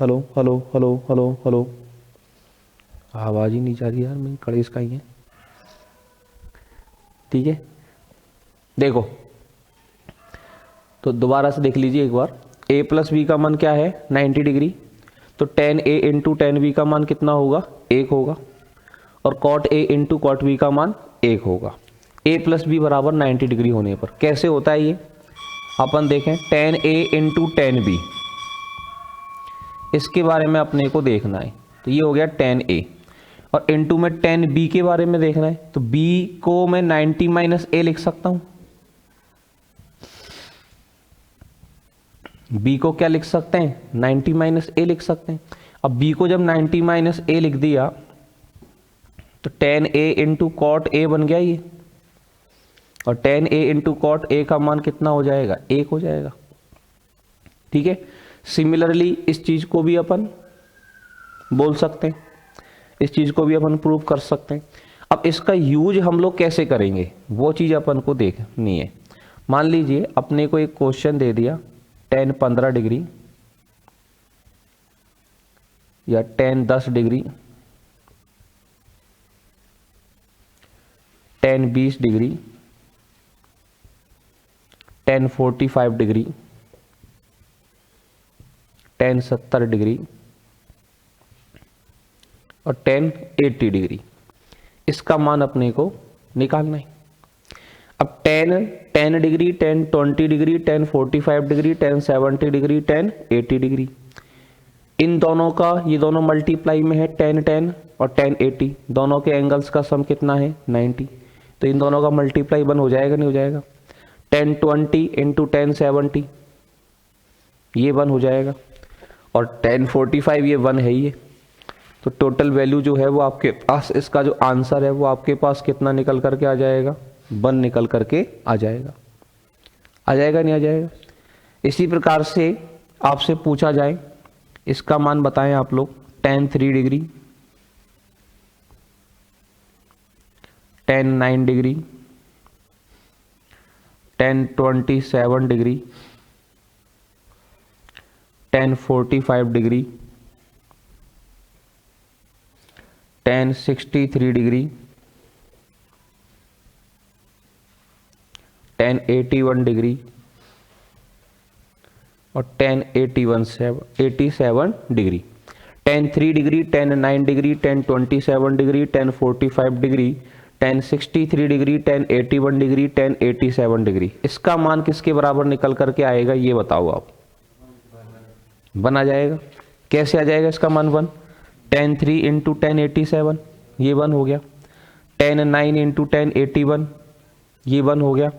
Hello hello hello hello hello, आवाज़ ही नहीं जा रही यार, मेरी कड़े इसका ही है। ठीक है, देखो तो दोबारा से देख लीजिए एक बार। a प्लस बी का मान क्या है 90 डिग्री, तो tan a into tan b का मान कितना होगा 1 होगा, और cot a into cot b का मान 1 होगा। a प्लस बी बराबर 90 डिग्री होने पर कैसे होता है ये अपन देखें। Ten a into tan B, इसके बारे में अपने को देखना है, तो ये हो गया टेन ए, और इंटू में टेन बी के बारे में देखना है, तो b को मैं 90 माइनस ए लिख सकता हूं। b को क्या लिख सकते हैं 90 माइनस ए लिख सकते हैं। अब b को जब 90 माइनस ए लिख दिया तो tan a into cot a बन गया ये, और tan a into cot a का मान कितना हो जाएगा 1 हो जाएगा। ठीक है, सिमिलरली इस चीज को भी अपन बोल सकते हैं, इस चीज को भी अपन प्रूव कर सकते हैं। अब इसका यूज हम लोग कैसे करेंगे वो चीज अपन को देखनी है। मान लीजिए अपने को एक क्वेश्चन दे दिया टेन 15 डिग्री या tan 10 degree, tan 20 degree, tan 45 degree, tan 70 degree और टेन 80 डिग्री, इसका मान अपने को निकालना है। अब tan degree, tan 20 degree, tan 45 degree, tan 70 degree, tan 80 degree, इन दोनों का ये दोनों मल्टीप्लाई में है टेन टेन और टेन 80, दोनों के एंगल्स का सम कितना है 90, तो इन दोनों का मल्टीप्लाई वन हो जाएगा नहीं हो जाएगा। टेन 20 इंटू टेन 70 ये वन हो जाएगा, और टेन 45 ये वन है ही है, तो टोटल वैल्यू जो है वो आपके पास, इसका जो आंसर है वो आपके पास कितना निकल करके आ जाएगा 1 निकल करके आ जाएगा। आ जाएगा नहीं आ जाएगा। इसी प्रकार से आपसे पूछा जाए इसका मान बताएं आप लोग, tan 3 degree, tan 9 degree, tan 27 degree, tan 45 degree, tan 63 degree, tan 81 degree और tan 87 degree. Tan 3 degree, tan 9 degree, tan 27 degree, tan 45 degree, tan 63 degree, tan 81 degree, tan 87 degree, इसका मान किसके बराबर निकल करके आएगा ये बताओ आप। 1 आ जाएगा। कैसे आ जाएगा इसका मान 1, टेन 3 इंटू टेन 87 ये 1 हो गया, टेन 9 इंटू टेन 81 ये 1 हो गया,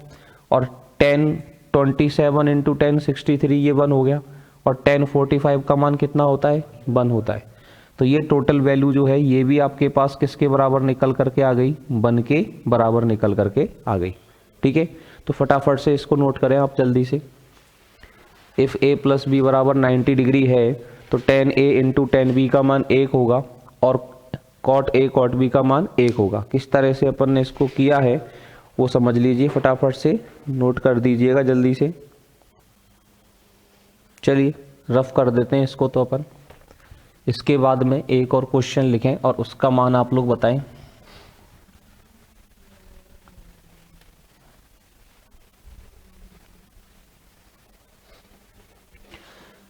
और टेन 27 इंटू टेन 63 ये 1 हो गया, और टेन 45 का मान कितना होता है 1 होता है। तो ये टोटल वैल्यू जो है ये भी आपके पास किसके बराबर निकल करके आ गई 1 के बराबर निकल करके आ गई। ठीक है, तो फटाफट से इसको नोट करें आप जल्दी से। इफ a प्लस बी बराबर 90 डिग्री है तो tan a into tan b का मान 1 होगा, और कॉट ए कॉट बी का मान 1 होगा। किस तरह से अपन ने इसको किया है वो समझ लीजिए, फटाफट से नोट कर दीजिएगा जल्दी से। चलिए रफ कर देते हैं इसको तो अपन, इसके बाद में एक और क्वेश्चन लिखें और उसका मान आप लोग बताएं।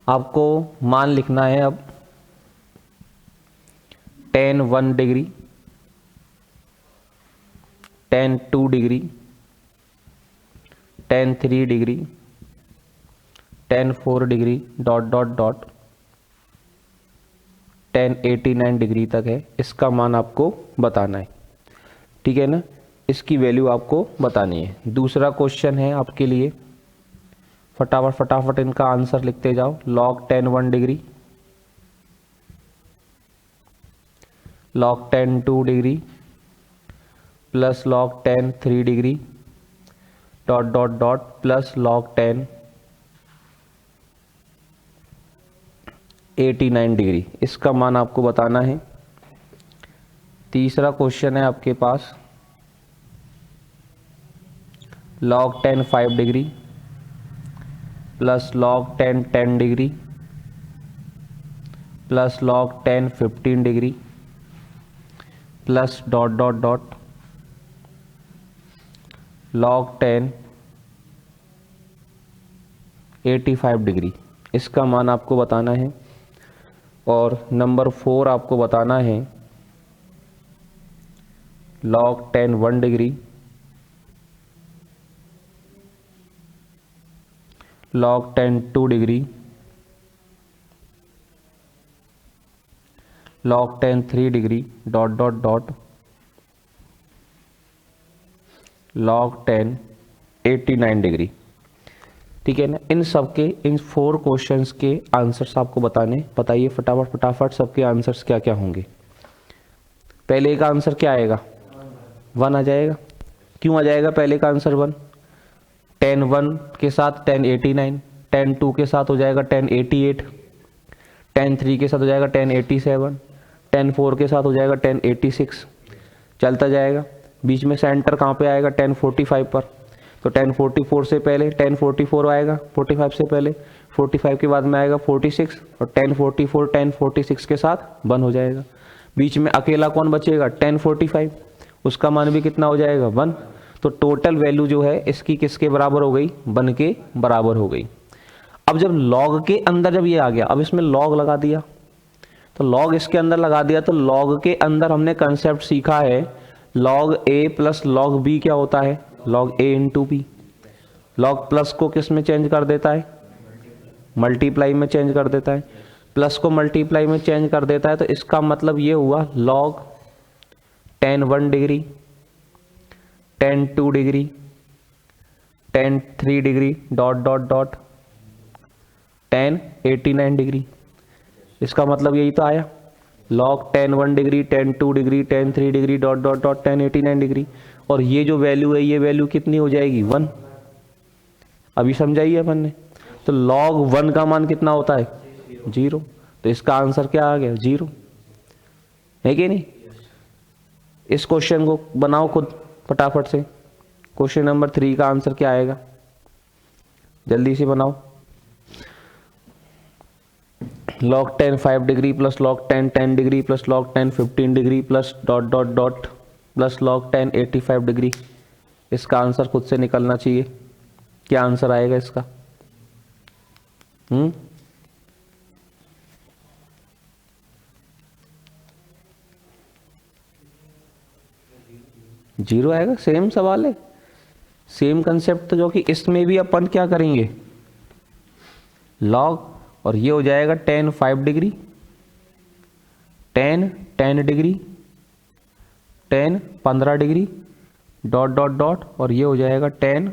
आपको मान लिखना है अब ten 1 degree, ten 2 degree, tan 3 degree, ten 4 degree dot dot dot ten 89 degree तक है, इसका मान आपको बताना है। ठीक है ना, इसकी वैल्यू आपको बतानी है। दूसरा क्वेश्चन है आपके लिए, फटाफट फटाफट इनका आंसर लिखते जाओ। Log tan 1 degree, log tan 2 degree plus log tan 3 degree dot dot dot plus log tan 89 degree, इसका मान आपको बताना है। तीसरा क्वेश्चन है आपके पास log tan 5 degree plus log tan 10 degree plus log 10 15 degree plus dot dot dot log 10 85 degree. इसका मान आपको बताना है। और नंबर 4 आपको बताना है log 10 1 degree, log 10 2 degree, log 10 3 degree dot dot dot log 10 89 degree. ठीक है ना। इन सब के इन 4 क्वेश्चंस के आंसर्स आपको बताने। बताइए फटाफट फटाफट सबके आंसर्स क्या क्या होंगे। पहले का आंसर क्या आएगा? 1 आ जाएगा। क्यों आ जाएगा पहले का आंसर 1? 10 1 के साथ 10 89, 10 2 के साथ हो जाएगा 10 88, 10 3 के साथ हो जाएगा 10 87, 10 4 के साथ हो जाएगा 10 86। चलता जाएगा। बीच में सेंटर कहाँ पे आएगा? 10 45 पर। तो 10 44 से पहले 10 44 आएगा, 45 से पहले 45 के बाद में आएगा 46 और 10 44 10 46 के साथ 1 हो जाएगा। बीच में अकेला कौन बचेगा? 10 45, उसका मान भी कितना हो जाएगा? 1। तो टोटल वैल्यू जो है इसकी किसके बराबर हो गई? 1 के बराबर हो गई। अब जब लॉग के अंदर जब ये आ गया, अब इसमें लॉग लगा दिया, तो लॉग इसके अंदर लगा दिया, तो लॉग के अंदर हमने कंसेप्ट सीखा है लॉग ए प्लस लॉग बी क्या होता है? लॉग ए इंटू बी। लॉग प्लस को किस में चेंज कर देता है? मल्टीप्लाई में चेंज कर देता है। प्लस को मल्टीप्लाई में चेंज कर देता है। तो इसका मतलब ये हुआ log 10 1 degree, 10 2 degree, 10 3 degree dot dot dot 10 89 degree. इसका मतलब यही तो आया log 10 1 degree, 10 2 degree, 10 3 degree dot dot dot 10 89 degree. और ये जो वैल्यू है ये वैल्यू कितनी हो जाएगी? 1। अभी समझाइए अपन ने। तो log 1 का मान कितना होता है? 0। तो इसका आंसर क्या आ गया? 0 है कि नहीं? इस क्वेश्चन को बनाओ खुद फटाफट से। क्वेश्चन नंबर 3 का आंसर क्या आएगा? जल्दी से बनाओ। log 10 5 degree plus log 10 10 degree plus log 10 15 degree plus dot dot dot plus log 10 85 degree. इसका आंसर खुद से निकलना चाहिए। क्या आंसर आएगा इसका? 0 आएगा। सेम सवाल है, सेम कंसेप्ट। तो जो कि इसमें भी अपन क्या करेंगे? log, और ये हो जाएगा 10 5 degree, 10 10 degree, 10 15 degree dot dot dot, और ये हो जाएगा 10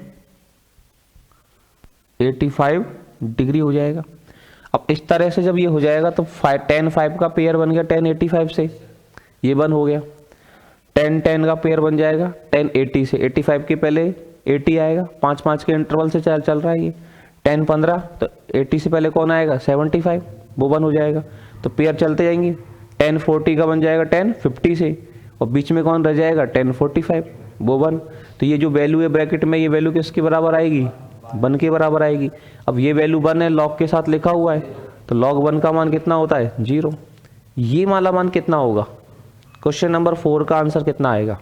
85 डिग्री हो जाएगा। अब इस तरह से जब ये हो जाएगा तो 10 5 का पेयर बन गया 10 85 से, ये 1 हो गया। 10 10 का पेयर बन जाएगा 10 80 से, 85 के पहले 80 आएगा, 5 5 के इंटरवल से चल रहा है ये। 10 15 तो 80 से पहले कौन आएगा? 75, वो 1 हो जाएगा। तो पेयर चलते जाएंगे। 10 40 का बन जाएगा 10 50 से, और बीच में कौन रह जाएगा? 10 45, वो 1। तो ये जो वैल्यू है ब्रैकेट में, ये वैल्यू किसके बराबर आएगी? 1 के बराबर आएगी। अब ये वैल्यू 1 है, लॉग के साथ लिखा हुआ है, तो log 1 का मान कितना होता है? 0। ये वाला मान कितना होगा? क्वेश्चन नंबर 4 का आंसर कितना आएगा?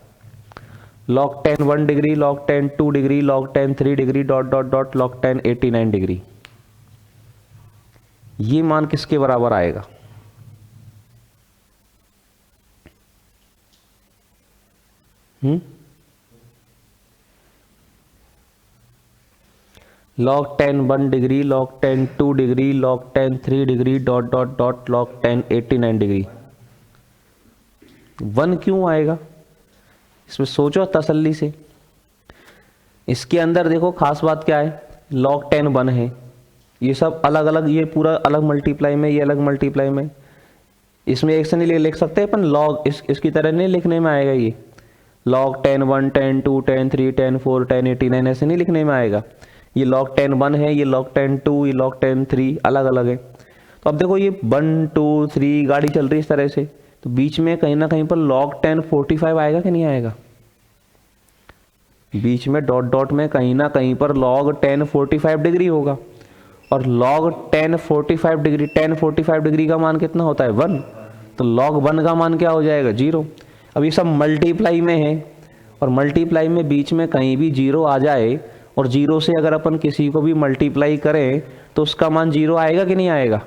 log 10 1 degree, log 10 2 degree, log 10 3 degree dot dot dot log 10 89 degree. ये मान किसके बराबर आएगा? log 10 1 degree, log 10 2 degree, log 10 3 degree dot dot dot log 10 89 degree. 1 क्यों आएगा? इसमें सोचो तसल्ली से। इसके अंदर देखो खास बात क्या है, log 10 1 है, ये सब अलग अलग, ये पूरा अलग मल्टीप्लाई में, ये अलग मल्टीप्लाई में। इसमें एक से नहीं लिख सकते अपन log, इसकी तरह नहीं लिखने में आएगा ये log 10 1 10 2 10 3 10 4 10 89 ऐसे नहीं लिखने में आएगा। ये log 10 1 है, ये log 10 2, ये log 10 3 अलग अलग है। तो अब देखो ये 1 2 3 गाड़ी चल रही है इस तरह से, तो बीच में कहीं ना कहीं पर log 10 45 आएगा कि नहीं आएगा? बीच में डॉट डॉट में कहीं ना कहीं पर log 10 45 डिग्री होगा। और log 1045 डिग्री, 1045 डिग्री का मान कितना होता है 1, तो log 1 का मान क्या हो जाएगा 0। अब ये सब मल्टीप्लाई में है और मल्टीप्लाई में बीच में कहीं भी 0 आ जाए और 0 से अगर अपन किसी को भी मल्टीप्लाई करें तो उसका मान 0 आएगा कि नहीं आएगा,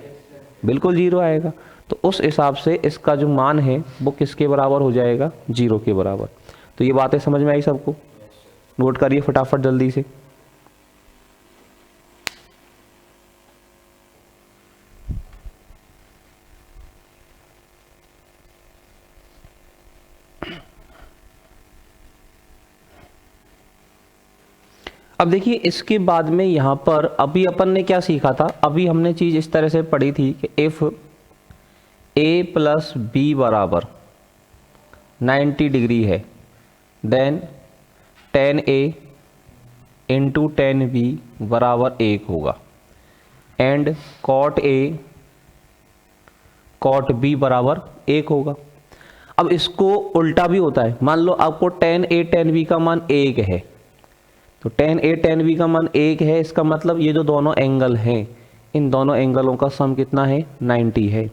बिल्कुल 0 आएगा। तो उस हिसाब से इसका जो मान है वो किसके बराबर हो जाएगा 0 के बराबर। तो ये बातें समझ में आई सबको, नोट करिए फटाफट जल्दी से। अब देखिए इसके बाद में यहाँ पर अभी अपन ने क्या सीखा था, अभी हमने चीज़ इस तरह से पढ़ी थी कि इफ़ a प्लस बी बराबर 90 डिग्री है देन 10a इंटू 10b बराबर 1 होगा and cot a cot b बराबर 1 होगा। अब इसको उल्टा भी होता है, मान लो आपको 10a 10b का मान 1 है, तो 10a 10b का मान 1 है, इसका मतलब ये जो दोनों एंगल हैं इन दोनों एंगलों का सम कितना है 90 है।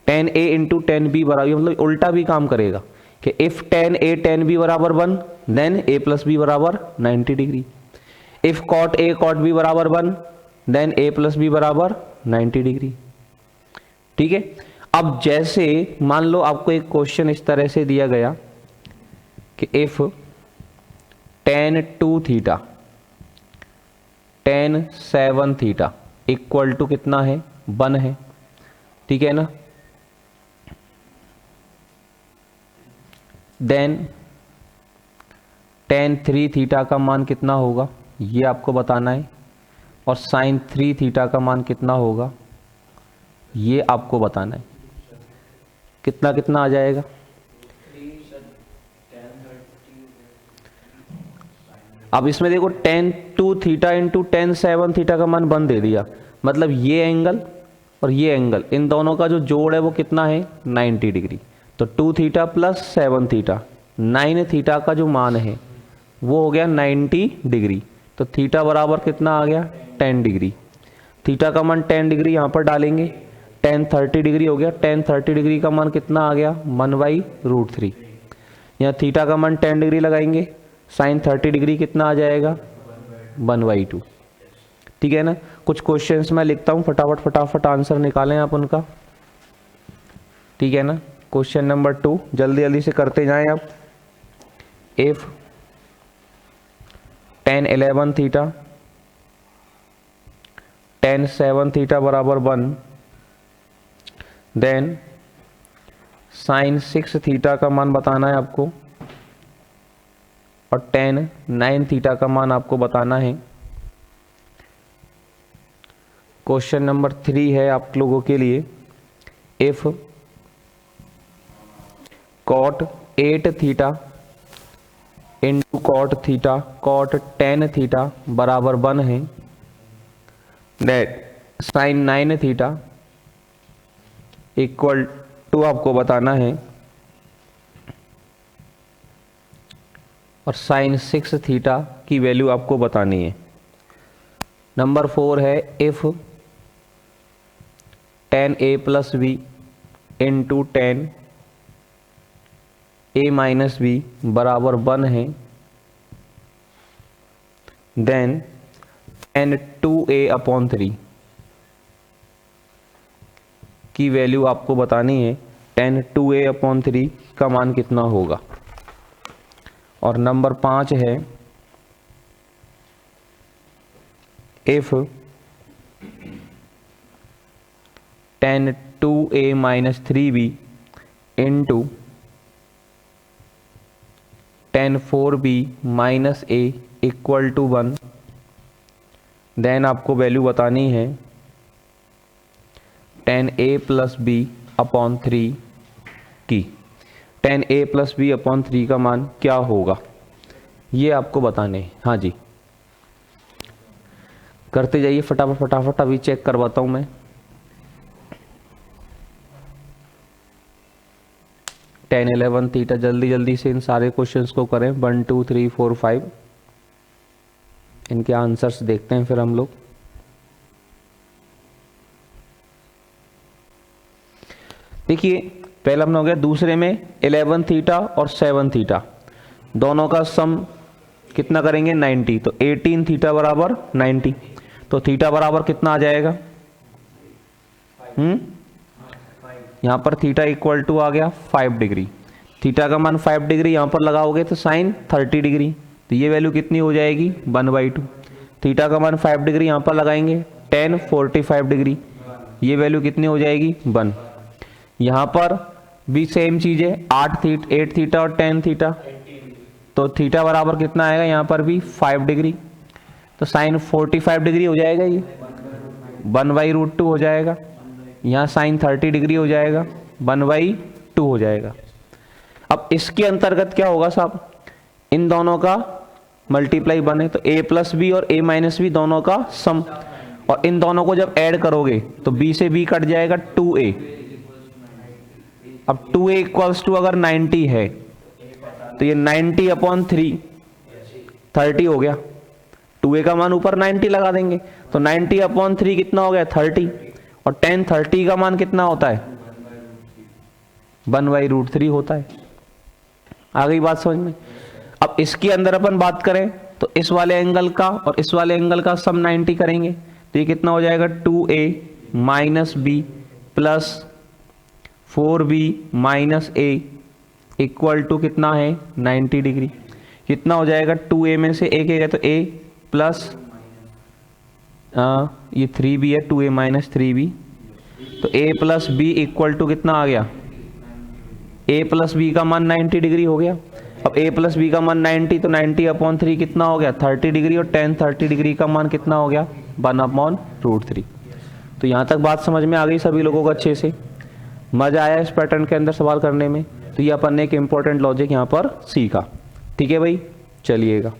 10a इंटू 10b बराबर, मतलब उल्टा भी काम करेगा कि इफ 10a 10b बराबर 1 देन a प्लस b बराबर 90 degree, if cot a cot b बराबर 1 देन a प्लस b बराबर 90 डिग्री। ठीक है, अब जैसे मान लो आपको एक क्वेश्चन इस तरह से दिया गया कि if tan 2 theta tan 7 theta equal to कितना है 1 है, ठीक है ना, देन tan 3 थीटा का मान कितना होगा ये आपको बताना है, और sin 3 थीटा का मान कितना होगा ये आपको बताना है। कितना कितना आ जाएगा, अब इसमें देखो tan 2 theta into tan 7 theta का मान 1 दे दिया, मतलब ये एंगल और ये एंगल इन दोनों का जो जोड़ है वो कितना है 90 डिग्री। तो 2 थीटा प्लस 7 थीटा 9 थीटा का जो मान है वो हो गया 90 डिग्री। तो थीटा बराबर कितना आ गया 10 डिग्री, थीटा का मान 10 डिग्री यहाँ पर डालेंगे, tan 30 डिग्री हो गया, tan 30 डिग्री का मान कितना आ गया 1/√3। यहाँ थीटा का मान 10 डिग्री लगाएंगे, sin 30 डिग्री कितना आ जाएगा 1/2। ठीक है ना, कुछ क्वेश्चंस मैं लिखता हूँ, फटाफट फटाफट आंसर निकालें आप उनका। ठीक है ना, क्वेश्चन नंबर 2 जल्दी जल्दी से करते जाएं आप। If tan 11 theta tan 7 theta बराबर 1 देन sin 6 थीटा का मान बताना है आपको और tan 9 थीटा का मान आपको बताना है। क्वेश्चन नंबर 3 है आप लोगों के लिए, if cot 8 theta into cot theta cot 10 theta बराबर 1 है, that sin 9 theta equal to आपको बताना है और sin 6 थीटा की वैल्यू आपको बतानी है। नंबर 4 है if tan a plus b into tan a minus b बराबर 1 है, देन tan 2a अपॉन 3 की वैल्यू आपको बतानी है, tan 2a अपॉन 3 का मान कितना होगा। और नंबर 5 है if tan 2a minus 3b into tan 4b minus a equal to 1, then आपको वैल्यू बतानी है tan a plus b upon 3 की। tan a plus b upon 3 का मान क्या होगा ये आपको बताने हैं। हाँ जी, करते जाइए फटाफट फटाफट, अभी चेक करवाता हूँ मैं। tan 11 थीटा जल्दी जल्दी से इन सारे क्वेश्चंस को करें, 1 2 3 4 5 इनके आंसर्स देखते हैं फिर हम लोग। देखिए पहला अपना हो गया, दूसरे में 11 थीटा और 7 थीटा दोनों का सम कितना करेंगे 90, तो 18 थीटा बराबर 90, तो थीटा बराबर कितना आ जाएगा, यहाँ पर थीटा इक्वल टू आ गया 5 डिग्री, थीटा का मान 5 डिग्री यहाँ पर लगाओगे तो साइन 30 डिग्री, तो ये वैल्यू कितनी हो जाएगी 1/2। थीटा का मान 5 डिग्री यहाँ पर लगाएंगे tan 45 डिग्री, ये वैल्यू कितनी हो जाएगी 1। यहाँ पर भी सेम चीज़ है 8 थीटा और 10 थीटा, तो थीटा बराबर कितना आएगा यहाँ पर भी 5 डिग्री, तो साइन 45 डिग्री हो जाएगा, ये 1/√2 हो जाएगा। यहाँ साइन 30 डिग्री हो जाएगा, 1/2 हो जाएगा। अब इसके अंतर्गत क्या होगा साहब, इन दोनों का मल्टीप्लाई बने तो a प्लस बी और a माइनस बी दोनों का सम, और इन दोनों को जब ऐड करोगे तो b से b कट जाएगा 2a। अब 2a इक्वल्स टू अगर 90 है तो ये 90/3 30 हो गया, 2a का मान ऊपर 90 लगा देंगे तो 90/3 कितना हो गया 30, और tan 30 का मान कितना होता है 1/√3 होता है। आ गई बात समझ में। अब इसके अंदर अपन बात करें तो इस वाले एंगल का और इस वाले एंगल का सम 90 करेंगे तो ये कितना हो जाएगा 2a minus b plus 4b minus a equal to कितना है 90 डिग्री। कितना हो जाएगा 2a में से a के गए तो a प्लस ये 3b है 2a माइनस 3b, तो a plus b equal to कितना आ गया, a प्लस b का मान 90 डिग्री हो गया। अब a प्लस b का मान 90, तो 90/3 कितना हो गया 30 डिग्री, और tan 30 डिग्री का मान कितना हो गया 1/√3। तो यहाँ तक बात समझ में आ गई सभी लोगों को अच्छे से, मजा आया इस पैटर्न के अंदर सवाल करने में। तो ये अपन ने एक इम्पोर्टेंट लॉजिक यहाँ पर सीखा। ठीक है भाई, चलिएगा।